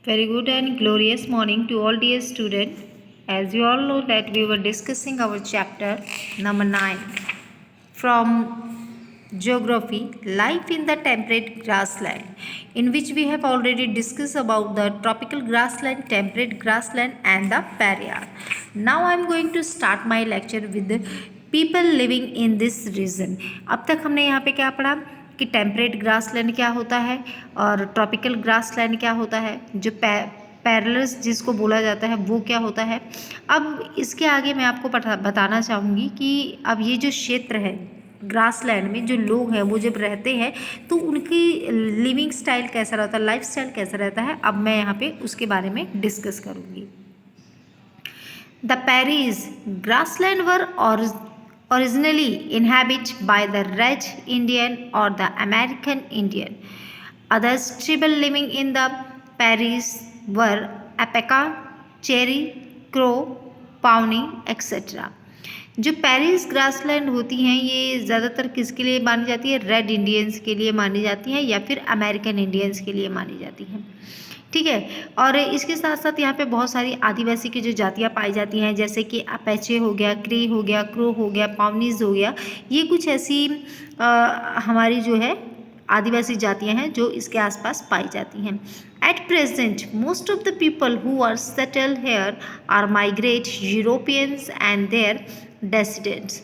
Very good and glorious morning to all dear students. As you all know that we were discussing our chapter number 9 from Geography, Life in the Temperate Grassland, in which we have already discussed about the tropical grassland, temperate grassland and the barrier. Now I am going to start my lecture with the people living in this region. अब तक हमने यहाँ पे क्या पढ़ा कि temperate grassland क्या होता है और ट्रॉपिकल ग्रासलैंड क्या होता है, जो पैरेलल्स जिसको बोला जाता है वो क्या होता है। अब इसके आगे मैं आपको बताना चाहूँगी कि अब ये जो क्षेत्र है ग्रासलैंड में जो लोग हैं वो जब रहते हैं तो उनकी लिविंग स्टाइल कैसा रहता है, लाइफ स्टाइल कैसा रहता है, अब मैं यहाँ पे उसके बारे में डिस्कस करूँगी। The prairies grassland were originally inhabited by the Red Indian or the American Indian. Others tribal living in the prairies were Apache, Cherry, Crow, Pawnee, etc. जो पैरीज ग्रासलैंड होती हैं ये ज़्यादातर किसके लिए मानी जाती है, रेड इंडियंस के लिए मानी जाती हैं या फिर अमेरिकन इंडियंस के लिए मानी जाती हैं। ठीक है, और इसके साथ साथ यहाँ पे बहुत सारी आदिवासी की जो जातियाँ पाई जाती हैं जैसे कि अपैचे हो गया, क्रे हो गया, क्रो हो गया, पावनीज हो गया, ये कुछ ऐसी हमारी जो है आदिवासी जातियाँ हैं जो इसके आसपास पाई जाती हैं। At present most of the people who are settle here are migrate Europeans and their descendants.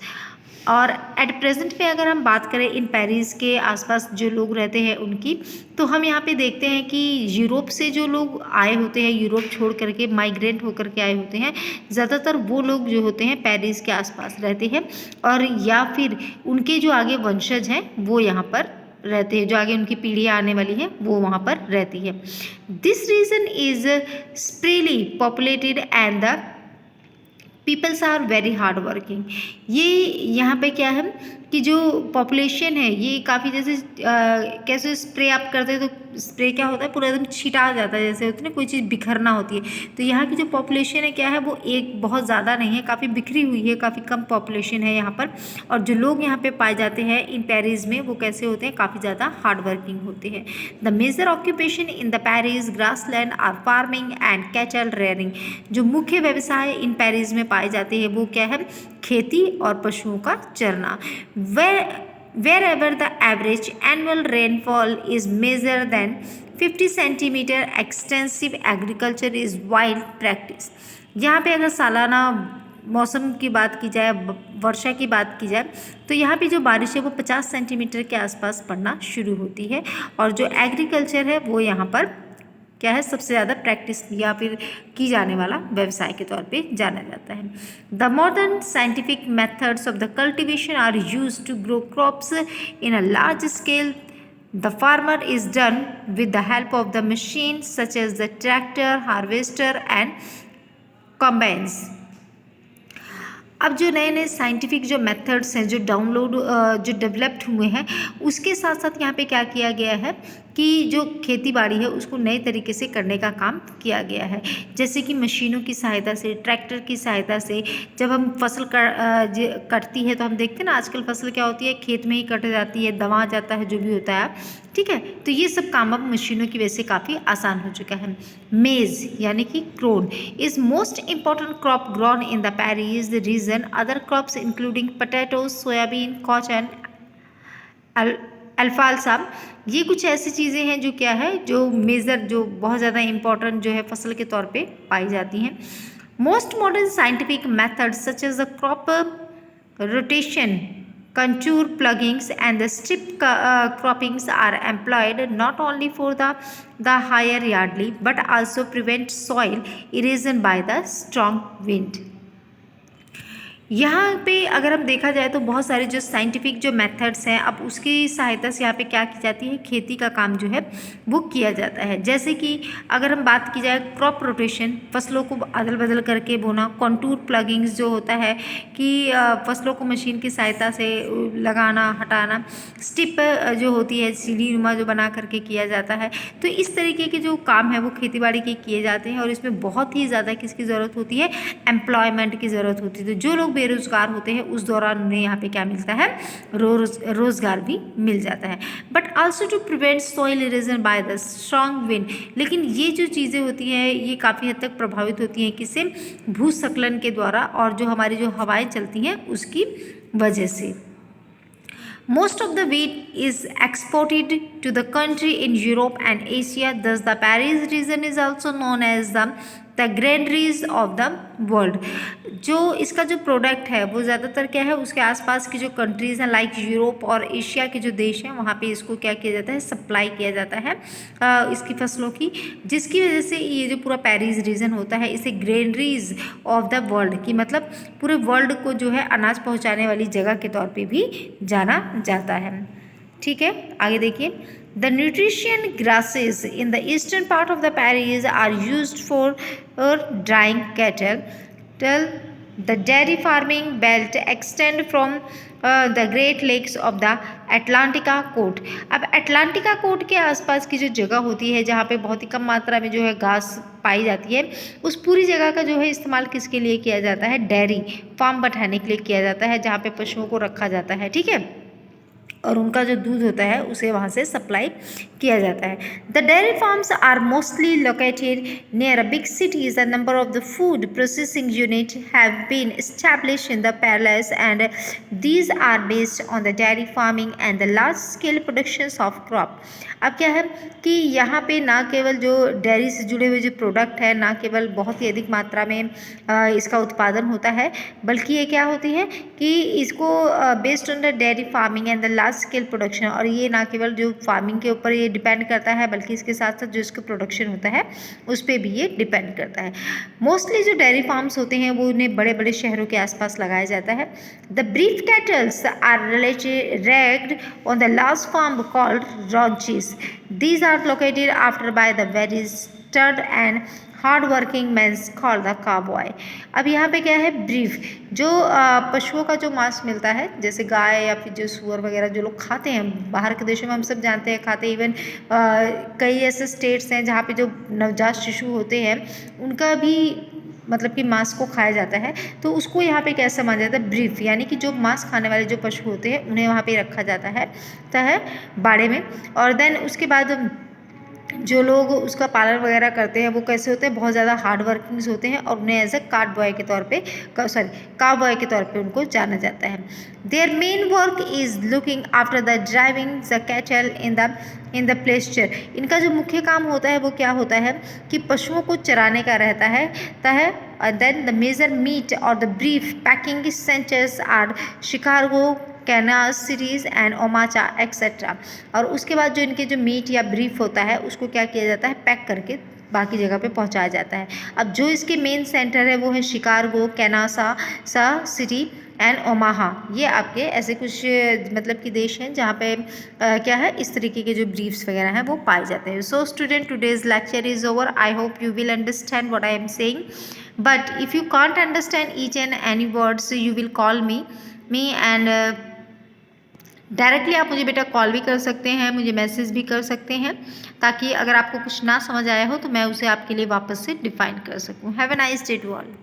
और एट प्रेजेंट में अगर हम बात करें इन पैरिस के आसपास जो लोग रहते हैं उनकी, तो हम यहाँ पे देखते हैं कि यूरोप से जो लोग आए होते हैं, यूरोप छोड़ करके माइग्रेट होकर के आए होते हैं, ज़्यादातर वो लोग जो होते हैं पैरिस के आसपास रहते हैं और या फिर उनके जो आगे वंशज हैं वो यहाँ पर रहते हैं, जो आगे उनकी पीढ़ियाँ आने वाली हैं वो वहाँ पर रहती है। This region is sparsely populated and the peoples are very hard working. ये यहाँ पे क्या है कि जो पॉपुलेशन है ये काफ़ी जैसे कैसे स्प्रे आप करते हैं तो स्प्रे क्या होता है पूरा एकदम छिटा जाता है, जैसे होती है ना कोई चीज़ बिखरना होती है, तो यहाँ की जो पॉपुलेशन है क्या है वो एक बहुत ज़्यादा नहीं है, काफ़ी बिखरी हुई है, काफ़ी कम पॉपुलेशन है यहाँ पर। और जो लोग यहाँ पे पाए जाते हैं इन पैरिस में वो कैसे होते हैं, काफ़ी ज़्यादा हार्ड वर्किंग होते हैं। The major occupation in the prairies grassland are farming and cattle rearing. जो मुख्य व्यवसाय इन पैरिस में पाए जाते हैं वो क्या है, खेती और पशुओं का चरना। Wherever the average annual rainfall is measured than 50 centimeter, extensive agriculture is wild practice। यहाँ पे अगर सालाना मौसम की बात की जाए, वर्षा की बात की जाए, तो यहाँ पे जो बारिश है वो 50 सेंटीमीटर के आसपास पड़ना शुरू होती है और जो एग्रीकल्चर है वो यहाँ पर क्या है, सबसे ज़्यादा प्रैक्टिस या फिर की जाने वाला व्यवसाय के तौर पे जाना जाता है। The modern scientific methods of the cultivation are used to grow crops in a large scale. The farmer is done with the help of the machine such as the tractor, harvester and combines. अब जो नए नए scientific जो methods हैं जो developed हुए हैं उसके साथ साथ यहाँ पे क्या किया गया है कि जो खेती बाड़ी है उसको नए तरीके से करने का काम किया गया है, जैसे कि मशीनों की सहायता से, ट्रैक्टर की सहायता से। जब हम फसल कटती है तो हम देखते हैं ना आजकल फसल क्या होती है, खेत में ही कट जाती है, दवा जाता है, जो भी होता है, ठीक है, तो ये सब काम अब मशीनों की वजह से काफ़ी आसान हो चुका है। मेज़ यानी कि corn is most important crop grown in the prairies region. Other crops including potato, soybean, cotton, अल्फाल्सा, ये कुछ ऐसी चीज़ें हैं जो क्या है, जो मेजर, जो बहुत ज़्यादा इम्पॉर्टेंट जो है फसल के तौर पे पाई जाती हैं। Most modern scientific methods such as the crop rotation, contour pluggings and the strip croppings are employed not only for the higher yardly but also prevent soil erosion by the strong wind। यहाँ पे अगर हम देखा जाए तो बहुत सारे जो साइंटिफिक जो मेथड्स हैं अब उसकी सहायता से यहाँ पे क्या की जाती है, खेती का काम जो है वो किया जाता है। जैसे कि अगर हम बात की जाए क्रॉप रोटेशन, फसलों को अदल बदल करके बोना, कॉन्टूर प्लगिंग्स जो होता है कि फसलों को मशीन की सहायता से लगाना हटाना, स्टिप जो होती है सीढ़ी नुमा जो बना करके किया जाता है। तो इस तरीके के जो काम है वो खेती बाड़ी के किए जाते हैं और इसमें बहुत ही ज़्यादा किसकी ज़रूरत होती है, एम्प्लॉयमेंट की ज़रूरत होती है। तो जो लोग बेरोज़गार होते हैं उस दौरान उन्हें यहाँ पे क्या मिलता है, रोज़गार भी मिल जाता है। But also to prevent soil erosion by the strong wind, लेकिन ये जो चीज़ें होती हैं ये काफ़ी हद तक प्रभावित होती हैं किससे, भूस्खलन के द्वारा और जो हमारी जो हवाएं चलती हैं उसकी वजह से। Most of the wheat is exported to the country in Europe and Asia. Thus, the Paris region is also known as the granaries of the world. जो इसका जो प्रोडक्ट है वो ज़्यादातर क्या है, उसके आसपास की जो कंट्रीज़ हैं लाइक यूरोप और एशिया के जो देश हैं वहाँ पे इसको क्या किया जाता है, सप्लाई किया जाता है इसकी फसलों की, जिसकी वजह से ये जो पूरा पेरिस रीजन होता है इसे ग्रेनरीज ऑफ द वर्ल्ड की मतलब पूरे वर्ल्ड को जो है अनाज पहुँचाने वाली जगह के तौर पर भी जाना जाता है। ठीक है, आगे देखिए। The nutrition grasses in the eastern part of the Paris are used for drying cattle. The dairy farming belt extend from the Great Lakes of the Atlantica coast. अब अटलांटिका कोस्ट के आसपास की जो जगह होती है जहाँ पे बहुत ही कम मात्रा में जो है घास पाई जाती है, उस पूरी जगह का जो है इस्तेमाल किसके लिए किया जाता है, डेयरी फार्म बैठाने के लिए किया जाता है, जहाँ पे पशुओं को रखा जाता है। ठीक है, और उनका जो दूध होता है उसे वहाँ से सप्लाई किया जाता है। The dairy farms are mostly located near big cities. The number of the food processing unit have been established in the prairies and these are based on the dairy farming and the large scale production of crop. अब क्या है कि यहाँ पे ना केवल जो dairy से जुड़े हुए जो प्रोडक्ट है, ना केवल बहुत ही अधिक मात्रा में इसका उत्पादन होता है, बल्कि ये क्या होती है कि इसको based on the dairy farming and the large scale production, और ये ना केवल जो फार्मिंग के ऊपर ये डिपेंड करता है बल्कि इसके साथ साथ जो इसका प्रोडक्शन होता है उस पर भी ये डिपेंड करता है। मोस्टली जो डेयरी फार्म्स होते हैं वो उन्हें बड़े बड़े शहरों के आसपास लगाया जाता है। द ब्रीफ cattles are reared on the large farm called ranches. These are located after by the very stud and hard working mans called the cowboy. अब यहाँ पे क्या है, ब्रीफ, जो पशुओं का जो मांस मिलता है जैसे गाय या फिर जो सूअर वगैरह जो लोग खाते हैं, बाहर के देशों में हम सब जानते हैं खाते हैं, इवन कई ऐसे स्टेट्स हैं जहाँ पे जो नवजात शिशु होते हैं उनका भी मतलब कि मांस को खाया जाता है, तो उसको यहाँ पे कैसे माना जाता है, ब्रीफ, यानी कि जो मांस खाने वाले जो पशु होते हैं उन्हें वहाँ पे रखा जाता है बाड़े में। और देन उसके बाद जो लोग उसका पालन वगैरह करते हैं वो कैसे होते हैं, बहुत ज़्यादा हार्ड वर्किंग्स होते हैं और उन्हें एज ए काव बॉय के तौर पे उनको जाना जाता है। Their main work is looking after the driving the cattle in the pasture. इनका जो मुख्य काम होता है वो क्या होता है कि पशुओं को चराने का रहता है। देन द मेजर मीट और द ब्रीफ packing centres are Chicago, Kansas Cities and Omaha et cetera. और उसके बाद जो इनके जो मीट या ब्रीफ होता है उसको क्या किया जाता है, पैक करके बाकी जगह पे पहुंचाया जाता है। अब जो इसके मेन सेंटर है वो है शिकागो, कैनासा सिटी एंड ओमाहा। ये आपके ऐसे कुछ मतलब कि देश हैं जहाँ पे क्या है इस तरीके के जो ब्रीफ्स वगैरह हैं वो पाए जाते हैं। So student, today's lecture is over. I hope you will understand what I am saying, but if you can't understand each and any words you will call me and directly आप मुझे बेटा call भी कर सकते हैं, मुझे message भी कर सकते हैं, ताकि अगर आपको कुछ ना समझ आया हो तो मैं उसे आपके लिए वापस से डिफाइन कर सकूं। Have a nice day to all.